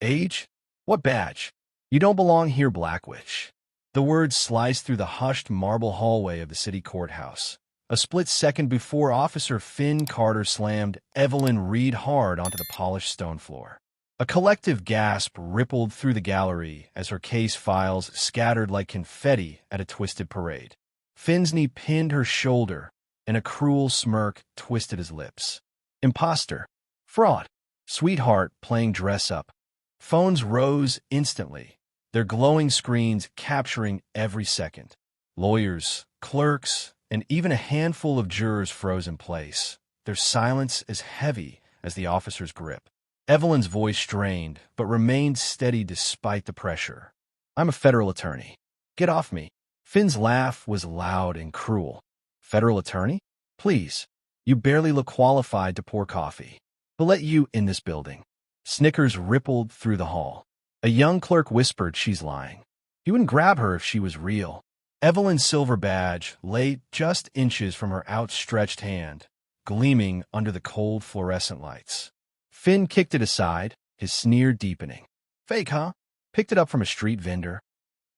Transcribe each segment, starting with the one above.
Age? What badge? You don't belong here, Black Witch. The words sliced through the hushed marble hallway of the city courthouse. A split second before Officer Finn Carter slammed Evelyn Reed hard onto the polished stone floor. A collective gasp rippled through the gallery as her case files scattered like confetti at a twisted parade. Finn's knee pinned her shoulder, and a cruel smirk twisted his lips. Imposter. Fraud. Sweetheart playing dress-up. Phones rose instantly, their glowing screens capturing every second. Lawyers, clerks, and even a handful of jurors froze in place, their silence as heavy as the officer's grip. Evelyn's voice strained, but remained steady despite the pressure. I'm a federal attorney. Get off me. Finn's laugh was loud and cruel. Federal attorney? Please. You barely look qualified to pour coffee. Who let you in this building? Snickers rippled through the hall. A young clerk whispered she's lying. You wouldn't grab her if she was real. Evelyn's silver badge lay just inches from her outstretched hand, gleaming under the cold fluorescent lights. Finn kicked it aside, his sneer deepening. Fake, huh? Picked it up from a street vendor.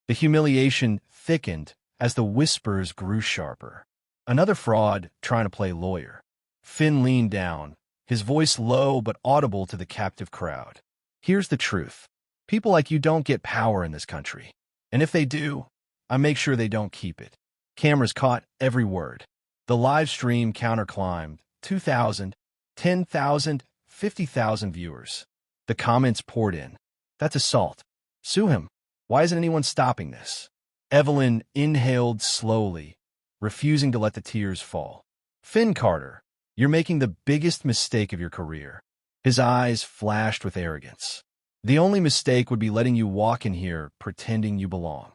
The humiliation thickened as the whispers grew sharper. Another fraud trying to play lawyer. Finn leaned down, his voice low but audible to the captive crowd. Here's the truth. People like you don't get power in this country. And if they do, I make sure they don't keep it. Cameras caught every word. The live stream counter climbed. 2,000, 10,000, 50,000 viewers. The comments poured in. That's assault. Sue him. Why isn't anyone stopping this? Evelyn inhaled slowly, refusing to let the tears fall. Finn Carter, you're making the biggest mistake of your career. His eyes flashed with arrogance. The only mistake would be letting you walk in here pretending you belong.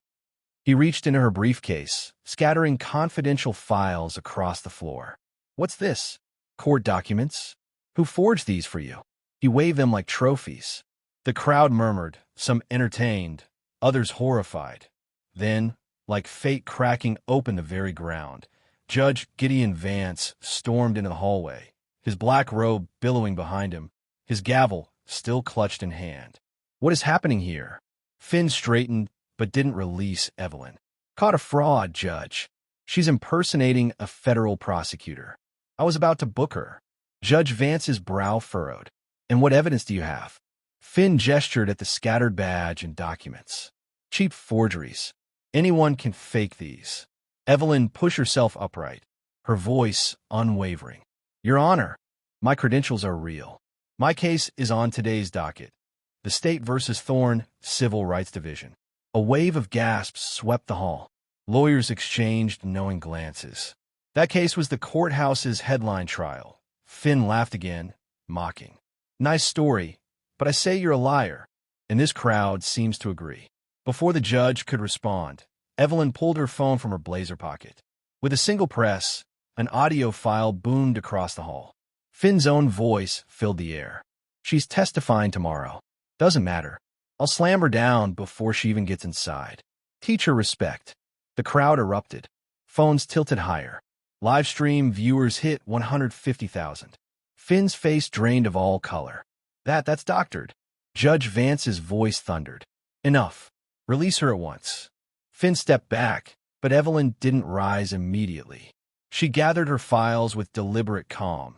He reached into her briefcase, scattering confidential files across the floor. What's this? Court documents? Who forged these for you? He waved them like trophies. The crowd murmured, some entertained, others horrified. Then, like fate cracking open the very ground, Judge Gideon Vance stormed into the hallway, his black robe billowing behind him, his gavel still clutched in hand. What is happening here? Finn straightened, but didn't release Evelyn. Caught a fraud, Judge. She's impersonating a federal prosecutor. I was about to book her. Judge Vance's brow furrowed. And what evidence do you have? Finn gestured at the scattered badge and documents. Cheap forgeries. Anyone can fake these. Evelyn pushed herself upright, her voice unwavering. Your Honor, my credentials are real. My case is on today's docket. The State versus Thorne Civil Rights Division. A wave of gasps swept the hall. Lawyers exchanged knowing glances. That case was the courthouse's headline trial. Finn laughed again, mocking. Nice story, but I say you're a liar. And this crowd seems to agree. Before the judge could respond, Evelyn pulled her phone from her blazer pocket. With a single press, an audio file boomed across the hall. Finn's own voice filled the air. She's testifying tomorrow. Doesn't matter. I'll slam her down before she even gets inside. Teach her respect. The crowd erupted. Phones tilted higher. Live stream viewers hit 150,000. Finn's face drained of all color. That's doctored. Judge Vance's voice thundered. Enough. Release her at once. Finn stepped back, but Evelyn didn't rise immediately. She gathered her files with deliberate calm,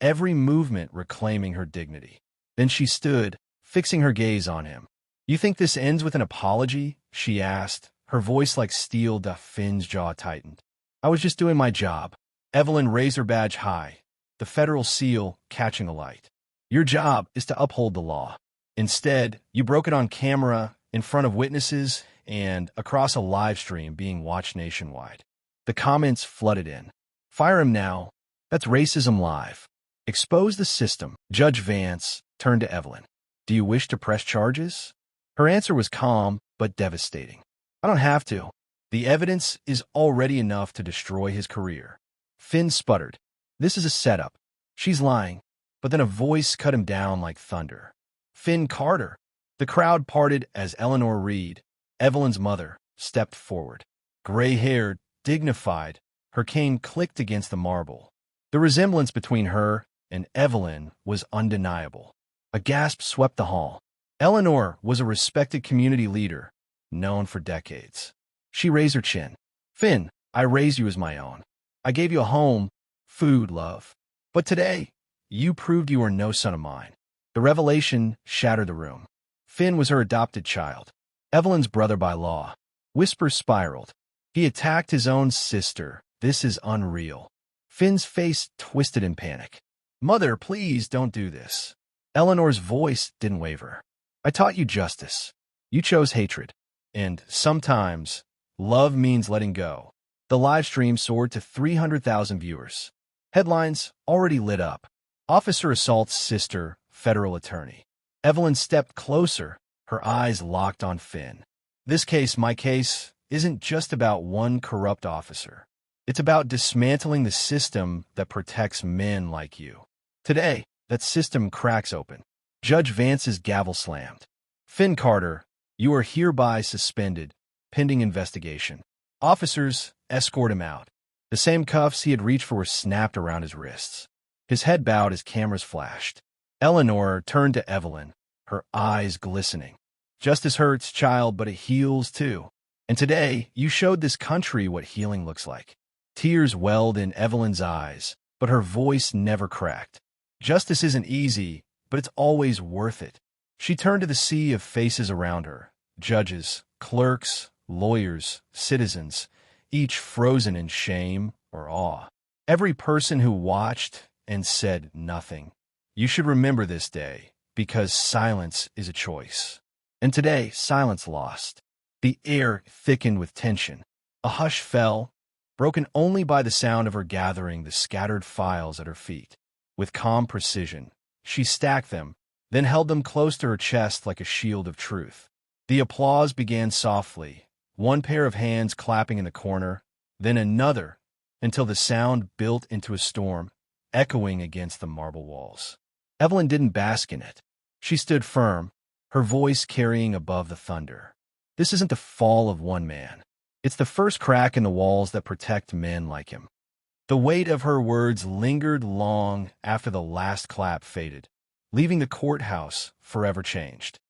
every movement reclaiming her dignity. Then she stood, fixing her gaze on him. You think this ends with an apology? She asked, her voice like steel. Finn's jaw tightened. I was just doing my job. Evelyn raised her badge high, the federal seal catching alight. Your job is to uphold the law. Instead, you broke it on camera, in front of witnesses, and across a live stream being watched nationwide. The comments flooded in. Fire him now. That's racism live. Expose the system. Judge Vance turned to Evelyn. Do you wish to press charges? Her answer was calm, but devastating. I don't have to. The evidence is already enough to destroy his career. Finn sputtered. This is a setup. She's lying. But then a voice cut him down like thunder. Finn Carter. The crowd parted as Eleanor Reed, Evelyn's mother, stepped forward. Gray-haired, dignified, her cane clicked against the marble. The resemblance between her and Evelyn was undeniable. A gasp swept the hall. Eleanor was a respected community leader, known for decades. She raised her chin. Finn, I raised you as my own. I gave you a home, food, love. But today, you proved you were no son of mine. The revelation shattered the room. Finn was her adopted child, Evelyn's brother by law. Whispers spiraled. He attacked his own sister. This is unreal. Finn's face twisted in panic. Mother, please don't do this. Eleanor's voice didn't waver. I taught you justice. You chose hatred. And sometimes, love means letting go. The live stream soared to 300,000 viewers. Headlines already lit up. Officer assaults sister, federal attorney. Evelyn stepped closer, her eyes locked on Finn. This case, my case, isn't just about one corrupt officer. It's about dismantling the system that protects men like you. Today, that system cracks open. Judge Vance's gavel slammed. Finn Carter, you are hereby suspended, pending investigation. Officers escort him out. The same cuffs he had reached for were snapped around his wrists. His head bowed as cameras flashed. Eleanor turned to Evelyn, her eyes glistening. Justice hurts, child, but it heals too. And today, you showed this country what healing looks like. Tears welled in Evelyn's eyes, but her voice never cracked. Justice isn't easy, but it's always worth it. She turned to the sea of faces around her. Judges, clerks, lawyers, citizens, each frozen in shame or awe. Every person who watched and said nothing. You should remember this day, because silence is a choice. And today, silence lost. The air thickened with tension. A hush fell, broken only by the sound of her gathering the scattered files at her feet. With calm precision, she stacked them, then held them close to her chest like a shield of truth. The applause began softly, one pair of hands clapping in the corner, then another, until the sound built into a storm, echoing against the marble walls. Evelyn didn't bask in it. She stood firm, her voice carrying above the thunder. This isn't the fall of one man. It's the first crack in the walls that protect men like him. The weight of her words lingered long after the last clap faded, leaving the courthouse forever changed.